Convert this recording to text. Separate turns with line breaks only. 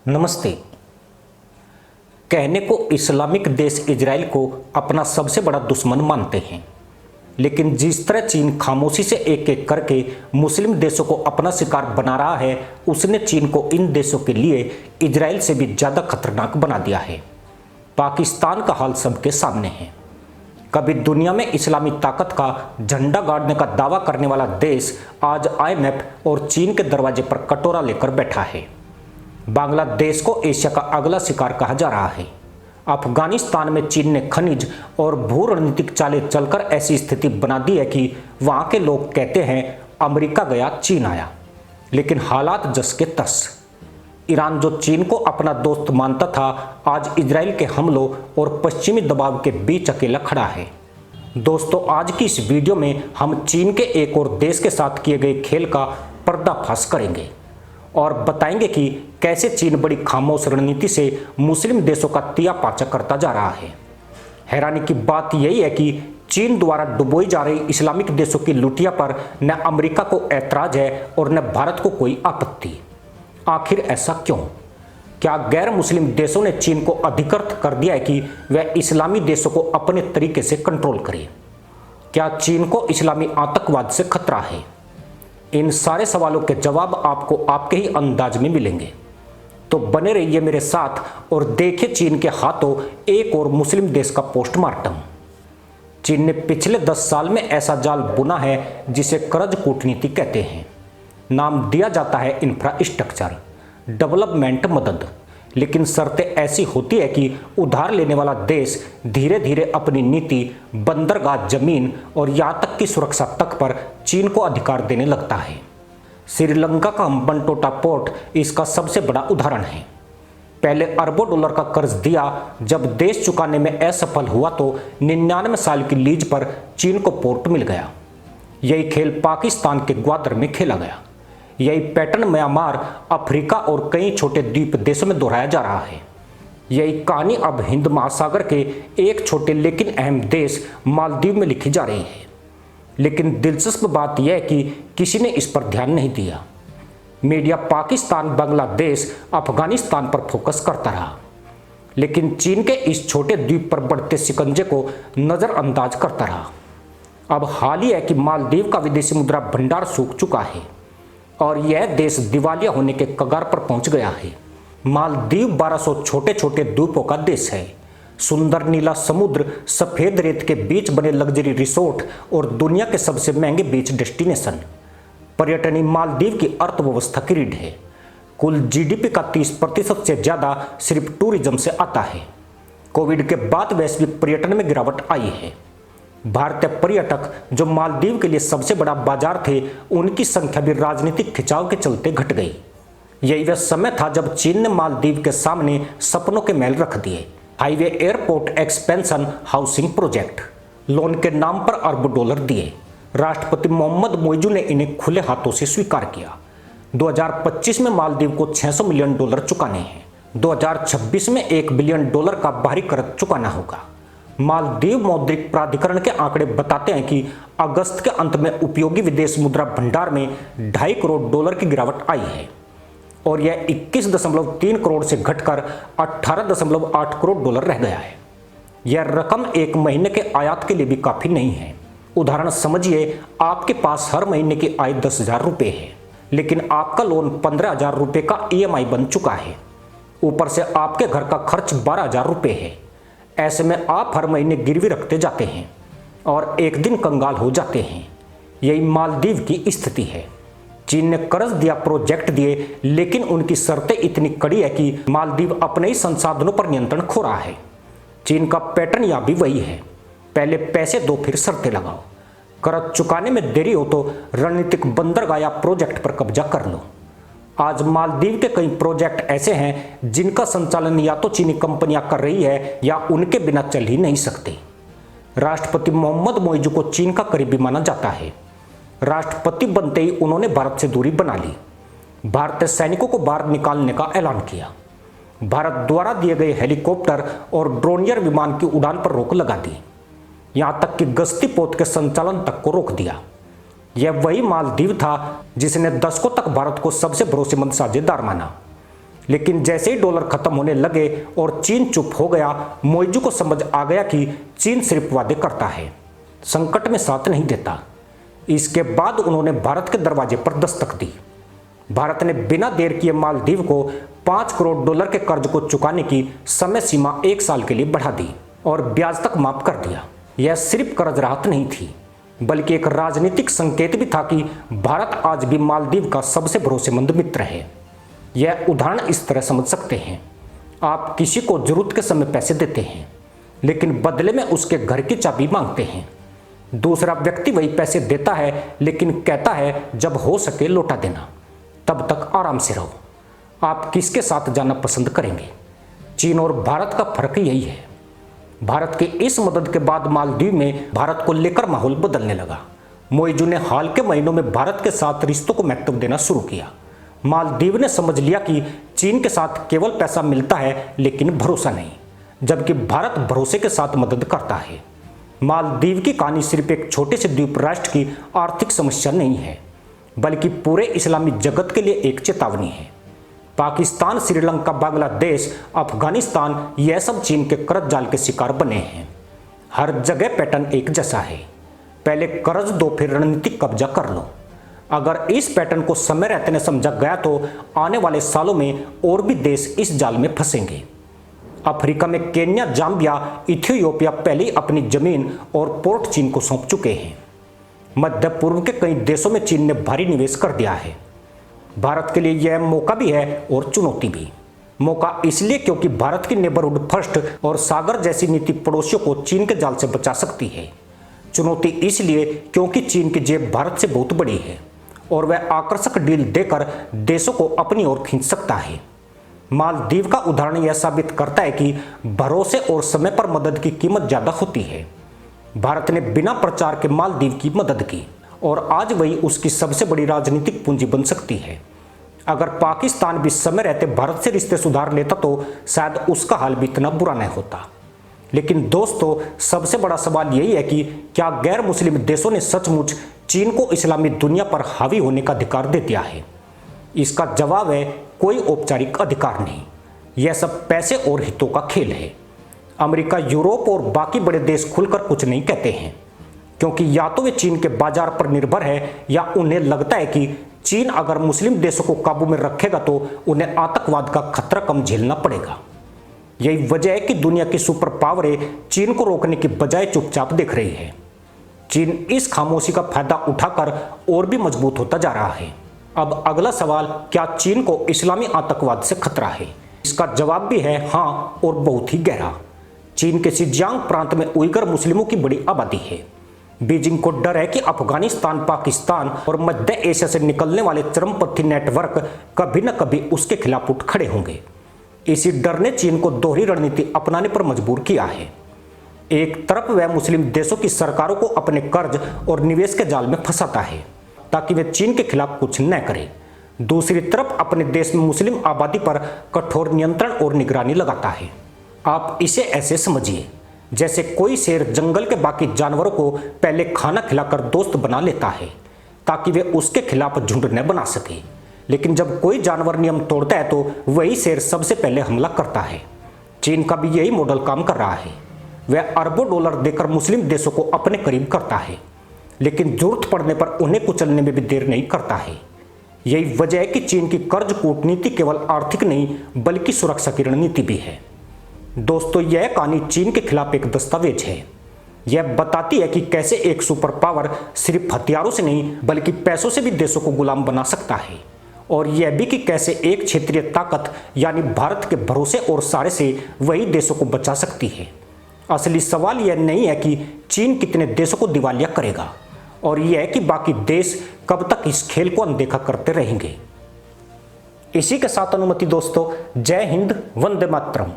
नमस्ते। कहने को इस्लामिक देश इजराइल को अपना सबसे बड़ा दुश्मन मानते हैं, लेकिन जिस तरह चीन खामोशी से एक एक करके मुस्लिम देशों को अपना शिकार बना रहा है, उसने चीन को इन देशों के लिए इजराइल से भी ज़्यादा खतरनाक बना दिया है। पाकिस्तान का हाल सबके सामने है। कभी दुनिया में इस्लामी ताकत का झंडा गाड़ने का दावा करने वाला देश आज IMF और चीन के दरवाजे पर कटोरा लेकर बैठा है। बांग्लादेश को एशिया का अगला शिकार कहा जा रहा है। अफगानिस्तान में चीन ने खनिज और भू रणनीतिक चालें चलकर ऐसी स्थिति बना दी है कि वहां के लोग कहते हैं अमेरिका गया चीन आया। लेकिन हालात जस के तस। ईरान जो चीन को अपना दोस्त मानता था, आज इजराइल के हमलों और पश्चिमी दबाव के बीच अकेला खड़ा है। दोस्तों, आज की इस वीडियो में हम चीन के एक और देश के साथ किए गए खेल का पर्दाफाश करेंगे और बताएंगे कि कैसे चीन बड़ी खामोश रणनीति से मुस्लिम देशों का तिया पाचा करता जा रहा है। हैरानी की बात यही है कि चीन द्वारा डुबोई जा रही इस्लामिक देशों की लुटिया पर न अमेरिका को ऐतराज है और न भारत को कोई आपत्ति। आखिर ऐसा क्यों? क्या गैर मुस्लिम देशों ने चीन को अधिकृत कर दिया है कि वह इस्लामी देशों को अपने तरीके से कंट्रोल करे? क्या चीन को इस्लामी आतंकवाद से खतरा है? इन सारे सवालों के जवाब आपको आपके ही अंदाज में मिलेंगे, तो बने रहिए मेरे साथ और देखिए चीन के हाथों एक और मुस्लिम देश का पोस्टमार्टम। चीन ने पिछले 10 साल में ऐसा जाल बुना है जिसे कर्ज कूटनीति कहते हैं। नाम दिया जाता है इंफ्रास्ट्रक्चर डेवलपमेंट मदद, लेकिन शर्तें ऐसी होती है कि उधार लेने वाला देश धीरे धीरे अपनी नीति, बंदरगाह, जमीन और यहाँ तक की सुरक्षा तक पर चीन को अधिकार देने लगता है। श्रीलंका का हम्बनटोटा पोर्ट इसका सबसे बड़ा उदाहरण है। पहले अरबों डॉलर का कर्ज दिया, जब देश चुकाने में असफल हुआ तो 99 साल की लीज पर चीन को पोर्ट मिल गया। यही खेल पाकिस्तान के ग्वादर में खेला गया। यही पैटर्न म्यांमार, अफ्रीका और कई छोटे द्वीप देशों में दोहराया जा रहा है। यही कहानी अब हिंद महासागर के एक छोटे लेकिन अहम देश मालदीव में लिखी जा रही है। लेकिन दिलचस्प बात यह है कि किसी ने इस पर ध्यान नहीं दिया। मीडिया पाकिस्तान, बांग्लादेश, अफगानिस्तान पर फोकस करता रहा, लेकिन चीन के इस छोटे द्वीप पर बढ़ते शिकंजे को नज़रअंदाज करता रहा। अब हाल ही है कि मालदीव का विदेशी मुद्रा भंडार सूख चुका है और यह देश दिवालिया होने के कगार पर पहुंच गया है। मालदीव 1200 छोटे छोटे द्वीपों का देश है। सुंदर नीला समुद्र, सफेद रेत के बीच बने लग्जरी रिसोर्ट और दुनिया के सबसे महंगे बीच डेस्टिनेशन। पर्यटन मालदीव की अर्थव्यवस्था की रीढ़ है। कुल GDP का 30% से ज्यादा सिर्फ टूरिज्म से आता है। कोविड के बाद वैश्विक पर्यटन में गिरावट आई है। भारतीय पर्यटक जो मालदीव के लिए सबसे बड़ा बाजार थे, उनकी संख्या भी राजनीतिक खिंचाव के चलते घट गई। यही वह समय था जब चीन ने मालदीव के सामने सपनों के महल रख दिए। Highway, airport expansion, housing project, loan के नाम पर अरबों डॉलर दिए। राष्ट्रपति मोहम्मद मोइजू ने इन्हें खुले हाथों से स्वीकार किया। 2025 में मालदीव को $600 मिलियन चुकाने हैं। 2026 में $1 बिलियन का बाहरी कर्ज चुकाना होगा। मालदीव मौद्रिक प्राधिकरण के आंकड़े बताते हैं कि अगस्त के अंत में उपयोगी विदेश मुद्रा भंडार में $2.5 करोड़ की गिरावट आई है और यह 21.3 करोड़ से घटकर $18.8 करोड़ रह गया है। यह रकम एक महीने के आयात के लिए भी काफी नहीं है। उदाहरण समझिए, आपके पास हर महीने की आय 10,000 रुपये है, लेकिन आपका लोन 15,000 रुपये का EMI बन चुका है। ऊपर से आपके घर का खर्च 12,000 रुपये है। ऐसे में आप हर महीने गिरवी रखते जाते हैं और एक दिन कंगाल हो जाते हैं। यही मालदीव की स्थिति है। चीन ने कर्ज दिया, प्रोजेक्ट दिए, लेकिन उनकी शर्तें इतनी कड़ी है कि मालदीव अपने ही संसाधनों पर नियंत्रण खो रहा है। चीन का पैटर्न यहाँ भी वही है। पहले पैसे दो, फिर शर्तें लगाओ। कर्ज चुकाने में देरी हो तो रणनीतिक बंदरगाह या प्रोजेक्ट पर कब्जा कर लो। आज मालदीव के कई प्रोजेक्ट ऐसे हैं जिनका संचालन या तो चीनी कंपनियां कर रही है या उनके बिना चल ही नहीं सकते। राष्ट्रपति मोहम्मद मोइजू को चीन का करीबी माना जाता है। राष्ट्रपति बनते ही उन्होंने भारत से दूरी बना ली। भारतीय सैनिकों को बाहर निकालने का ऐलान किया। भारत द्वारा दिए गए हेलीकॉप्टर और ड्रोनियर विमान की उड़ान पर रोक लगा दी। यहां तक कि गश्ती पोत के संचालन तक को रोक दिया। यह वही मालदीव था जिसने दशकों तक भारत को सबसे भरोसेमंद साझेदार माना। लेकिन जैसे ही डॉलर खत्म होने लगे और चीन चुप हो गया, मोइजू को समझ आ गया कि चीन सिर्फ वादे करता है, संकट में साथ नहीं देता। इसके बाद उन्होंने भारत के दरवाजे पर दस्तक दी। भारत ने बिना देर किए मालदीव को 5 करोड़ डॉलर के कर्ज को चुकाने की समय सीमा 1 साल के लिए बढ़ा दी और ब्याज तक माफ कर दिया। यह सिर्फ कर्ज राहत नहीं थी, बल्कि एक राजनीतिक संकेत भी था कि भारत आज भी मालदीव का सबसे भरोसेमंद मित्र है। यह उदाहरण इस तरह समझ सकते हैं, आप किसी को जरूरत के समय पैसे देते हैं, लेकिन बदले में उसके घर की चाबी मांगते हैं। दूसरा व्यक्ति वही पैसे देता है, लेकिन कहता है जब हो सके लौटा देना, तब तक आराम से रहो। आप किसके साथ जाना पसंद करेंगे? चीन और भारत का फर्क यही है। भारत की इस मदद के बाद मालदीव में भारत को लेकर माहौल बदलने लगा। मोइजू ने हाल के महीनों में भारत के साथ रिश्तों को महत्व देना शुरू किया। मालदीव ने समझ लिया कि चीन के साथ केवल पैसा मिलता है, लेकिन भरोसा नहीं, जबकि भारत भरोसे के साथ मदद करता है। मालदीव की कहानी सिर्फ एक छोटे से द्वीप राष्ट्र की आर्थिक समस्या नहीं है, बल्कि पूरे इस्लामी जगत के लिए एक चेतावनी है। पाकिस्तान, श्रीलंका, बांग्लादेश, अफगानिस्तान, यह सब चीन के कर्ज जाल के शिकार बने हैं। हर जगह पैटर्न एक जैसा है, पहले कर्ज दो फिर रणनीतिक कब्जा कर लो। अगर इस पैटर्न को समय रहते न समझा गया तो आने वाले सालों में और भी देश इस जाल में फंसेंगे। अफ्रीका में केन्या, जाम्बिया, इथियोपिया पहले ही अपनी जमीन और पोर्ट चीन को सौंप चुके हैं। मध्य पूर्व के कई देशों में चीन ने भारी निवेश कर दिया है। भारत के लिए यह मौका भी है और चुनौती भी। मौका इसलिए क्योंकि भारत की नेबरहुड फर्स्ट और सागर जैसी नीति पड़ोसियों को चीन के जाल से बचा सकती है। चुनौती इसलिए क्योंकि चीन की जेब भारत से बहुत बड़ी है और वह आकर्षक डील देकर देशों को अपनी ओर खींच सकता है। मालदीव का उदाहरण यह साबित करता है कि भरोसे और समय पर मदद की कीमत ज्यादा होती है। भारत ने बिना प्रचार के मालदीव की मदद की और आज वही उसकी सबसे बड़ी राजनीतिक पूंजी बन सकती है। अगर पाकिस्तान भी समय रहते भारत से रिश्ते सुधार लेता तो शायद उसका हाल भी इतना बुरा नहीं होता। लेकिन दोस्तों, सबसे बड़ा सवाल यही है कि क्या गैर मुस्लिम देशों ने सचमुच चीन को इस्लामी दुनिया पर हावी होने का अधिकार दे दिया है? इसका जवाब है कोई औपचारिक अधिकार नहीं। यह सब पैसे और हितों का खेल है। अमेरिका, यूरोप और बाकी बड़े देश खुलकर कुछ नहीं कहते हैं, क्योंकि या तो वे चीन के बाजार पर निर्भर है या उन्हें लगता है कि चीन अगर मुस्लिम देशों को काबू में रखेगा तो उन्हें आतंकवाद का खतरा कम झेलना पड़ेगा। यही वजह है कि दुनिया की सुपर पावरें चीन को रोकने की बजाय चुपचाप देख रही है। चीन इस खामोशी का फायदा उठाकर और भी मजबूत होता जा रहा है। अब अगला सवाल, क्या चीन को इस्लामी आतंकवाद से खतरा है? इसका जवाब भी है हाँ, और बहुत ही गहरा। चीन के शिनजियांग प्रांत में उइगर मुस्लिमों की बड़ी आबादी है। बीजिंग को डर है कि अफगानिस्तान, पाकिस्तान और मध्य एशिया से निकलने वाले चरमपंथी नेटवर्क कभी न कभी उसके खिलाफ उठ खड़े होंगे। इसी डर ने चीन को दोहरी रणनीति अपनाने पर मजबूर किया है। एक तरफ वह मुस्लिम देशों की सरकारों को अपने कर्ज और निवेश के जाल में फंसाता है ताकि वे चीन के खिलाफ कुछ न करें। दूसरी तरफ अपने देश में मुस्लिम आबादी पर कठोर नियंत्रण और निगरानी लगाता है। आप इसे ऐसे समझिए जैसे कोई शेर जंगल के बाकी जानवरों को पहले खाना खिलाकर दोस्त बना लेता है ताकि वे उसके खिलाफ झुंड न बना सके, लेकिन जब कोई जानवर नियम तोड़ता है तो वही शेर सबसे पहले हमला करता है। चीन का भी यही मॉडल काम कर रहा है। वह अरबों डॉलर देकर मुस्लिम देशों को अपने करीब करता है, लेकिन जरूरत पड़ने पर उन्हें कुचलने में भी देर नहीं करता है। यही वजह है कि चीन की कर्ज कूटनीति केवल आर्थिक नहीं बल्कि सुरक्षा की रणनीति भी है। दोस्तों, यह कहानी चीन के खिलाफ एक दस्तावेज है। यह बताती है कि कैसे एक सुपर पावर सिर्फ हथियारों से नहीं बल्कि पैसों से भी देशों को गुलाम बना सकता है, और यह भी कि कैसे एक क्षेत्रीय ताकत यानी भारत के भरोसे और सहारे से वही देशों को बचा सकती है। असली सवाल यह नहीं है कि चीन कितने देशों को दिवालिया करेगा, और यह है कि बाकी देश कब तक इस खेल को अनदेखा करते रहेंगे। इसी के साथ अनुमति दोस्तों, जय हिंद, वंदे मातरम।